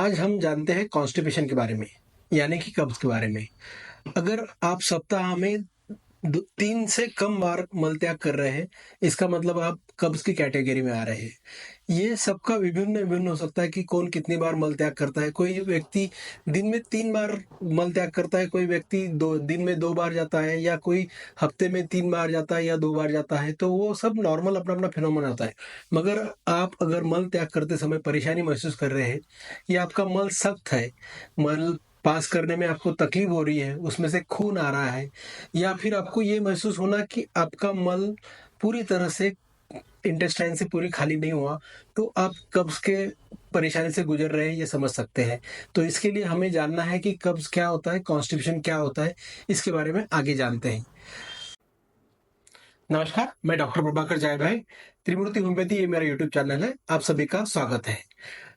आज हम जानते हैं कॉन्स्टिपेशन के बारे में, यानी कि कब्ज़ के बारे में। अगर आप सप्ताह में 3 से कम बार मल त्याग कर रहे हैं, इसका मतलब आप कब्ज़ की कैटेगरी में आ रहे हैं। ये सबका विभिन्न-विभिन्न हो सकता है कि कौन कितनी बार मल त्याग करता है। कोई व्यक्ति दिन में 3 बार मल त्याग करता है, कोई व्यक्ति 2 दिन में 2 बार जाता है या कोई हफ्ते में 3 बार जाता है या 2 बार जाता है, तो वो सब नॉर्मल अपना-अपना फिनोमेना होता है। मगर आप अगर मल त्याग करते समय परेशानी महसूस कर रहे हैं या आपका मल सख्त है, मल पास करने में आपको तकलीफ हो रही है, उसमें से खून आ रहा है या फिर आपको ये महसूस होना कि आपका मल पूरी तरह से इंटेस्टाइन से पूरी खाली नहीं हुआ, तो आप कब्ज़ के परेशानी से गुज़र रहे हैं, ये समझ सकते हैं। तो इसके लिए हमें जानना है कि कब्ज़ क्या होता है, कॉन्स्टिपेशन क्या होता है, इसके बारे में आगे जानते हैं। नमस्कार, मैं डॉक्टर प्रभाकर जायभाई, त्रिमूर्ति होम्योपैथी ये मेरा यूट्यूब चैनल है, आप सभी का स्वागत है।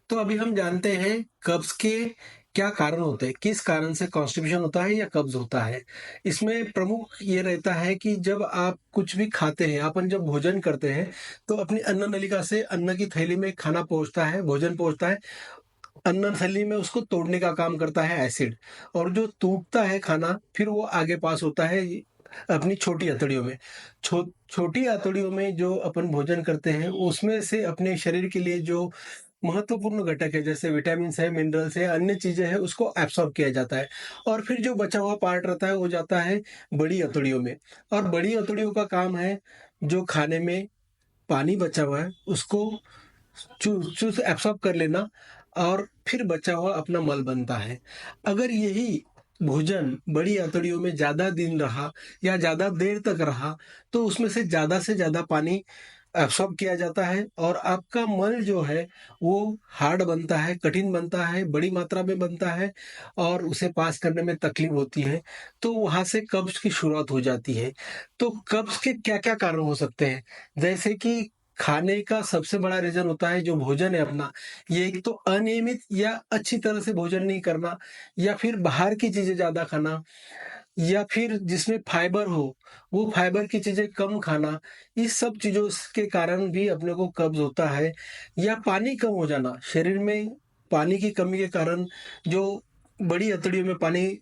तो अभी हम जानते हैं कब्ज़ के क्या कारण होते हैं, किस कारण से कॉन्स्टिपेशन होता है या कब्ज़ होता है। इसमें प्रमुख ये रहता है कि जब आप कुछ भी खाते हैं, अपन जब भोजन करते हैं, तो अपनी अन्न नलिका से अन्न की थैली में खाना पहुँचता है, भोजन पहुँचता है, अन्न थैली में उसको तोड़ने का काम करता है एसिड और जो टूटता है खाना, फिर वो आगे पास होता है अपनी छोटी अतड़ियों में। छोटी अतड़ियों में जो अपन भोजन करते हैं, उसमें से अपने शरीर के लिए जो महत्वपूर्ण घटक है जैसे विटामिन्स है, मिनरल्स है, अन्य चीज़ें हैं उसको एब्सॉर्ब किया जाता है और फिर जो बचा हुआ पार्ट रहता है वो जाता है बड़ी अतड़ियों में और बड़ी अतड़ियों का काम है जो खाने में पानी बचा हुआ है उसको चूस एब्सॉर्ब कर लेना और फिर बचा हुआ अपना मल बनता है। अगर यही भोजन बड़ी आंतड़ियों में ज़्यादा दिन रहा या ज़्यादा देर तक रहा, तो उसमें से ज़्यादा पानी एब्सॉर्ब किया जाता है और आपका मल जो है, वो हार्ड बनता है, कठिन बनता है, बड़ी मात्रा में बनता है और उसे पास करने में तकलीफ होती है। तो वहाँ से कब्ज़ की शुरुआत हो जाती है। तो कब्ज़ के क्या-क्या कारण हो सकते हैं? जैसे कि खाने का सबसे बड़ा रीज़न होता है जो भोजन है अपना, ये एक तो अनियमित या अच्छी तरह से भोजन नहीं करना या फिर बाहर की चीज़ें ज़्यादा खाना या फिर जिसमें फाइबर हो, वो फाइबर की चीज़ें कम खाना, इस सब चीज़ों के कारण भी अपने को कब्ज़ होता है या पानी कम हो जाना। शरीर में पानी की कमी के कारण जो बड़ी अतड़ियों में पानी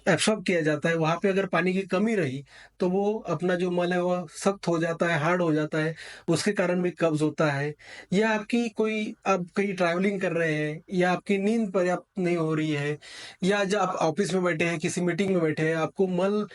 एब्सॉर्ब किया जाता है, वहाँ पे अगर पानी की कमी रही, तो वो अपना जो मल है वो सख्त हो जाता है, हार्ड हो जाता है, उसके कारण भी कब्ज़ होता है। या आपकी कोई आप कहीं ट्रैवलिंग कर रहे हैं या आपकी नींद पर्याप्त नहीं हो रही है या जब आप ऑफ़िस में बैठे हैं, किसी मीटिंग में बैठे हैं, आपको मल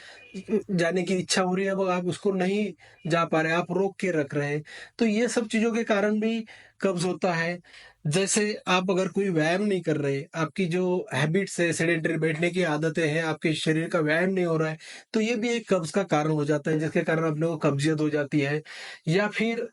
जाने की इच्छा हो रही है, अब आप उसको नहीं जा पा रहे हैं, आप रोक के रख रहे हैं। तो ये सब चीज़ों के कारण भी कब्ज़ होता है। जैसे आप अगर कोई व्यायाम नहीं कर रहे, आपकी जो हैबिट्स है, सेडेंटरी बैठने की आदतें हैं, आपके शरीर का व्यायाम नहीं हो रहा है, तो ये भी एक कब्ज़ का कारण हो जाता है, जिसके कारण अपने को कब्ज़ियत हो जाती है। या फिर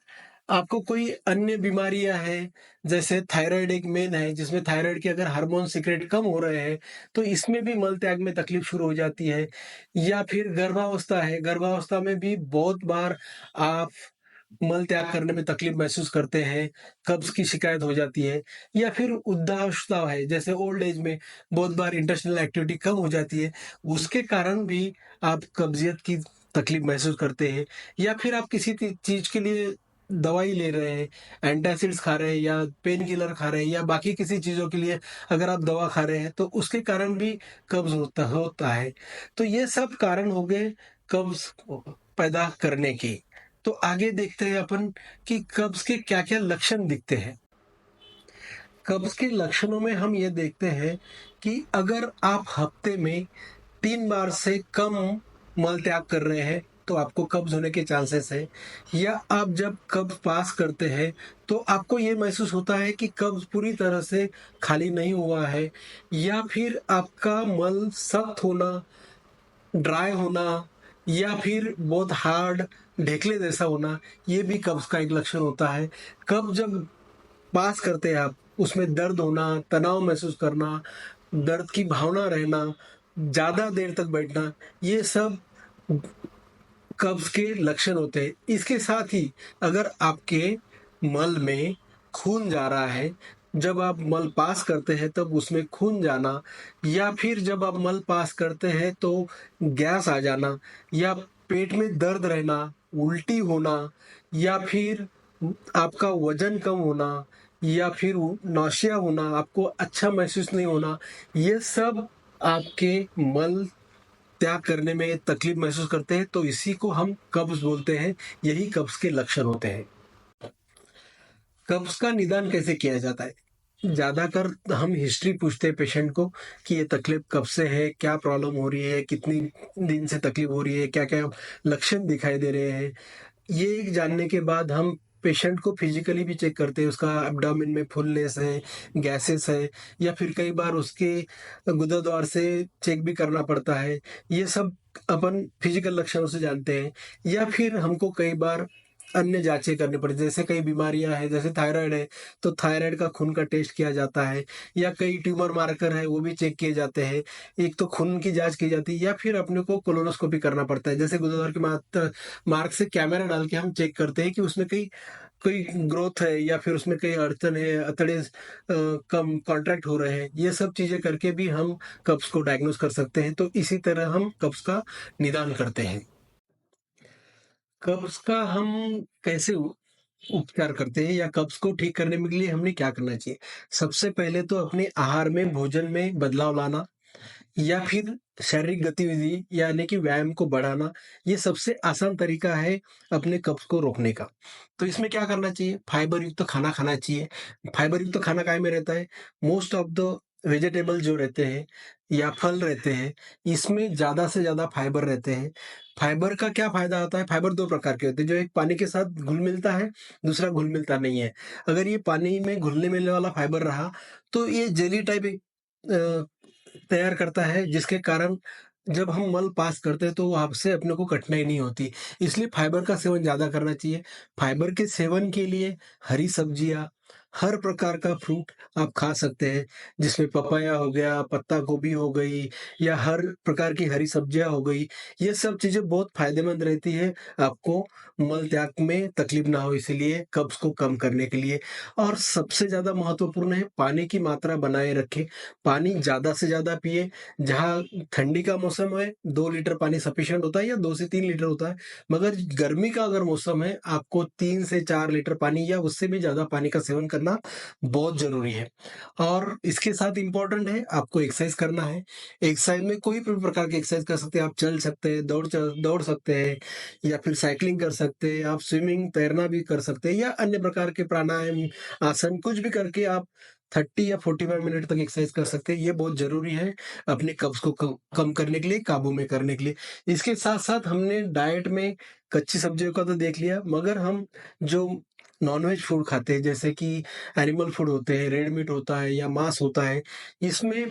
आपको कोई अन्य बीमारियाँ हैं, जैसे थायराइड एक मेन है, जिसमें थायराइड के अगर हार्मोन सीक्रेट कम हो रहे हैं, तो इसमें भी मल त्याग में तकलीफ शुरू हो जाती है। या फिर गर्भावस्था है, गर्भावस्था में भी बहुत बार आप मल त्याग करने में तकलीफ महसूस करते हैं, कब्ज़ की शिकायत हो जाती है या फिर वृद्धावस्था है, जैसे ओल्ड एज में बहुत बार इंटेस्टिनल एक्टिविटी कम हो जाती है, उसके कारण भी आप कब्ज़ियत की तकलीफ महसूस करते हैं या फिर आप किसी चीज़ के लिए दवाई ले रहे हैं, एंटासिड्स खा रहे हैं या पेन किलर खा रहे हैं या बाकी किसी चीज़ों के लिए अगर आप दवा खा रहे हैं, तो उसके कारण भी कब्ज़ होता होता है। तो ये सब कारण हो गए कब्ज़ पैदा करने के। तो आगे देखते हैं अपन कि कब्ज़ के क्या-क्या लक्षण दिखते हैं। कब्ज़ के लक्षणों में हम ये देखते हैं कि अगर आप हफ्ते में 3 बार से कम मल त्याग कर रहे हैं, तो आपको कब्ज़ होने के चांसेस हैं या आप जब कब्ज़ पास करते हैं, तो आपको ये महसूस होता है कि कब्ज़ पूरी तरह से खाली नहीं हुआ है या फिर आपका मल सख्त होना, ड्राई होना या फिर बहुत हार्ड ढेकले जैसा होना, ये भी कब्ज़ का एक लक्षण होता है। कब्ज़ जब पास करते हैं आप, उसमें दर्द होना, तनाव महसूस करना, दर्द की भावना रहना, ज़्यादा देर तक बैठना, ये सब कब्ज़ के लक्षण होते हैं। इसके साथ ही अगर आपके मल में खून जा रहा है, जब आप मल पास करते हैं तब उसमें खून जाना या फिर जब आप मल पास करते हैं तो गैस आ जाना या पेट में दर्द रहना, उल्टी होना या फिर आपका वज़न कम होना या फिर नौसिया होना, आपको अच्छा महसूस नहीं होना, ये सब आपके मल त्याग करने में तकलीफ महसूस करते हैं, तो इसी को हम कब्ज़ बोलते हैं। यही कब्ज़ के लक्षण होते हैं। कब्ज़ का निदान कैसे किया जाता है? ज़्यादातर हम हिस्ट्री पूछते हैं पेशेंट को कि ये तकलीफ कब से है, क्या प्रॉब्लम हो रही है, कितनी दिन से तकलीफ हो रही है, क्या-क्या लक्षण दिखाई दे रहे हैं। ये जानने के बाद हम पेशेंट को फिजिकली भी चेक करते हैं, उसका एब्डोमेन में फुलनेस है, गैसेस है, या फिर कई बार उसके गुदाद्वार से चेक भी करना पड़ता है। ये सब अपन फिजिकल लक्षणों से जानते हैं, या फिर हमको कई बार अन्य जाँचें करनी पड़ती हैं। जैसे कई बीमारियाँ हैं, जैसे थायराइड है, तो थायराइड का खून का टेस्ट किया जाता है, या कई ट्यूमर मार्कर है, वो भी चेक किए जाते हैं। एक तो खून की जाँच की जाती है, या फिर अपने को कोलोनोस्कोपी करना पड़ता है। जैसे गुदद्वार की मार्ग से कैमरा डाल के हम चेक करते हैं कि उसमें कहीं कोई ग्रोथ है, या फिर उसमें कहीं अड़चन है, अतड़े कम कॉन्ट्रैक्ट हो रहे हैं। ये सब चीज़ें करके भी हम कब्ज़ को डायग्नोज़ कर सकते हैं। तो इसी तरह हम कब्ज़ का निदान करते हैं। कब्ज़ का हम कैसे उपचार करते हैं, या कब्ज़ को ठीक करने में के लिए हमें क्या करना चाहिए? सबसे पहले तो अपने आहार में, भोजन में बदलाव लाना, या फिर शारीरिक गतिविधि यानी कि व्यायाम को बढ़ाना, ये सबसे आसान तरीका है अपने कब्ज़ को रोकने का। तो इसमें क्या करना चाहिए? फाइबर युक्त खाना खाना चाहिए। फाइबर युक्त खाना काहे में रहता है? मोस्ट ऑफ द वेजिटेबल जो रहते हैं या फल रहते हैं, इसमें ज़्यादा से ज़्यादा फाइबर रहते हैं। फाइबर का क्या फ़ायदा होता है? फाइबर 2 प्रकार के होते हैं, जो एक पानी के साथ घुल-मिलता है, दूसरा घुल-मिलता नहीं है। अगर ये पानी में घुलने-मिलने वाला फाइबर रहा, तो ये जेली टाइप अ, तैयार करता है, जिसके कारण जब हम मल पास करते हैं तो वहाँ से अपने को कठिनाई नहीं होती। इसलिए फाइबर का सेवन ज़्यादा करना चाहिए। फाइबर के सेवन के लिए हरी सब्जियाँ, हर प्रकार का फ्रूट आप खा सकते हैं, जिसमें पपाया हो गया, पत्ता गोभी हो गई, या हर प्रकार की हरी सब्जियाँ हो गई। ये सब चीज़ें बहुत फ़ायदेमंद रहती है, आपको मल त्याग में तकलीफ ना हो, इसीलिए कब्ज़ को कम करने के लिए। और सबसे ज़्यादा महत्वपूर्ण है, पानी की मात्रा बनाए रखें। पानी ज़्यादा से ज़्यादा पिएँ। जहाँ ठंडी का मौसम है, 2 लीटर पानी सफिशिएंट होता है, या 2 से 3 लीटर होता है। मगर गर्मी का अगर मौसम है, आपको 3 से 4 लीटर पानी या उससे भी ज़्यादा पानी का सेवन करना बहुत ज़रूरी है। और इसके साथ इम्पोर्टेंट है, आपको एक्सरसाइज करना है। एक्सरसाइज में कोई भी प्रकार की एक्सरसाइज कर सकते हैं। आप चल सकते हैं, दौड़ सकते हैं, या फिर साइक्लिंग कर सकते हैं, आप स्विमिंग, तैरना भी कर सकते हैं, या अन्य प्रकार के प्राणायाम, आसन कुछ भी करके आप 30 या 45 मिनट तक एक्सरसाइज कर सकते हैं। ये बहुत ज़रूरी है अपने कब्ज़ को कम करने के लिए, काबू में करने के लिए। इसके साथ-साथ हमने डाइट में कच्ची सब्जियों का तो देख लिया, मगर हम जो नॉन-वेज फूड खाते हैं, जैसे कि एनिमल फूड होते हैं, रेड मीट होता है या मांस होता है, इसमें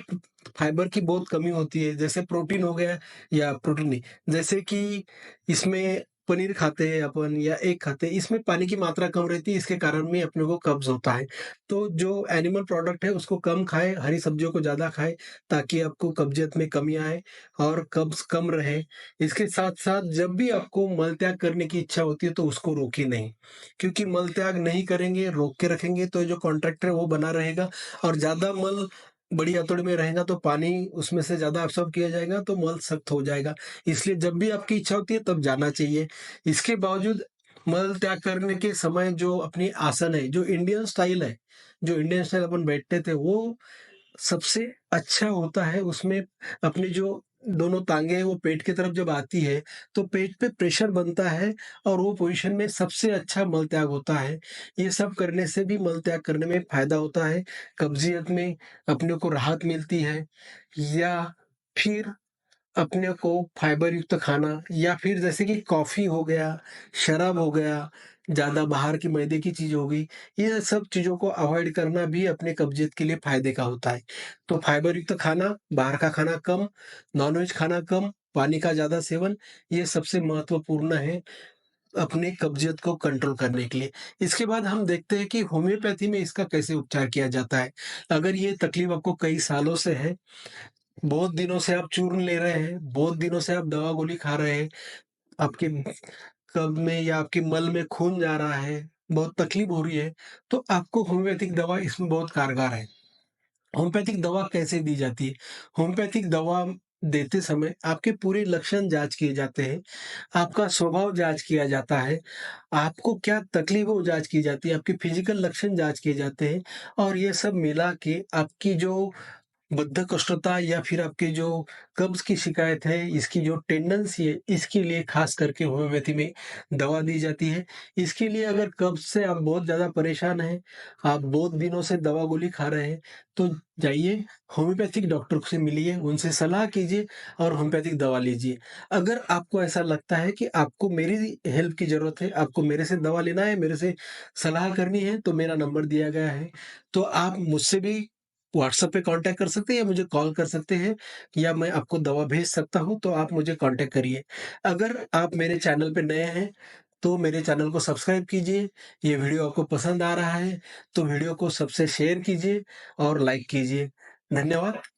फाइबर की बहुत कमी होती है। जैसे प्रोटीन हो गया, या प्रोटीन नहीं, जैसे कि इसमें पनीर खाते हैं अपन या एग खाते हैं, इसमें पानी की मात्रा कम रहती है, इसके कारण भी अपने को कब्ज़ होता है। तो जो एनिमल प्रोडक्ट है उसको कम खाएँ, हरी सब्जियों को ज़्यादा खाएँ, ताकि आपको कब्ज़ियत में कमी आए और कब्ज़ कम रहे। इसके साथ-साथ जब भी आपको मल त्याग करने की इच्छा होती है, तो उसको रोकिए नहीं। क्योंकि मल त्याग नहीं करेंगे, रोक के रखेंगे, तो जो कॉन्ट्रैक्टर है वो बना रहेगा, और ज़्यादा मल बड़ी आंतोड़ में रहेगा तो पानी उसमें से ज़्यादा अब्सॉर्ब किया जाएगा, तो मल सख्त हो जाएगा। इसलिए जब भी आपकी इच्छा होती है तब जाना चाहिए। इसके बावजूद मल त्याग करने के समय जो अपनी आसन है, जो इंडियन स्टाइल है, जो इंडियन स्टाइल अपन बैठते थे, वो सबसे अच्छा होता है। उसमें अपनी जो दोनों टाँगें हैं वो पेट की तरफ जब आती है, तो पेट पे प्रेशर बनता है, और वो पोज़ीशन में सबसे अच्छा मल त्याग होता है। ये सब करने से भी मल त्याग करने में फ़ायदा होता है, कब्ज़ियत में अपने को राहत मिलती है, या फिर अपने को फाइबर युक्त खाना, या फिर जैसे कि कॉफ़ी हो गया, शराब हो गया, ज़्यादा बाहर की मैदे की चीज़ हो गई, ये सब चीज़ों को अवॉइड करना भी अपने कब्ज़ियत के लिए फ़ायदे का होता है। तो फाइबर युक्त खाना, बाहर का खाना कम, नॉन-वेज खाना कम, पानी का ज़्यादा सेवन, ये सबसे महत्वपूर्ण है अपने कब्ज़ियत को कंट्रोल करने के लिए। इसके बाद हम देखते हैं कि होम्योपैथी में इसका कैसे उपचार किया जाता है। अगर ये तकलीफ़ आपको कई सालों से है, बहुत दिनों से आप चूर्ण ले रहे हैं, बहुत दिनों से आप दवा-गोली खा रहे हैं, आपके कब्ज़ में या आपके मल में खून जा रहा है, बहुत तकलीफ़ हो रही है, तो आपको होम्योपैथिक दवा इसमें बहुत कारगर है। होम्योपैथिक दवा कैसे दी जाती है? होम्योपैथिक दवा देते समय आपके पूरे लक्षण जाँच किए जाते हैं, आपका स्वभाव जाँच किया जाता है, आपको क्या तकलीफ है वो जाँच की जाती है, आपके फिज़िकल लक्षण जाँच किए जाते हैं और ये सब मिला के आपकी जो बद्धकोष्ठता या फिर आपकी जो कब्ज़ की शिकायत है, इसकी जो टेंडेंसी है, इसके लिए ख़ास करके होम्योपैथी में दवा दी जाती है। इसके लिए अगर कब्ज़ से आप बहुत ज़्यादा परेशान हैं, आप बहुत दिनों से दवा-गोली खा रहे हैं, तो जाइए होम्योपैथिक डॉक्टर से मिलिए, उनसे सलाह कीजिए और होम्योपैथिक दवा लीजिए। अगर आपको ऐसा लगता है कि आपको मेरी हेल्प की ज़रूरत है, आपको मेरे से दवा लेना है, मेरे से सलाह करनी है, तो मेरा नंबर दिया गया है। तो आप मुझसे भी व्हाट्सएप पे कांटेक्ट कर सकते हैं या मुझे कॉल कर सकते हैं या मैं आपको दवा भेज सकता हूँ, तो आप मुझे कांटेक्ट करिए। अगर आप मेरे चैनल पे नए हैं, तो मेरे चैनल को सब्सक्राइब कीजिए। ये वीडियो आपको पसंद आ रहा है, तो वीडियो को सबसे शेयर कीजिए और लाइक कीजिए। धन्यवाद।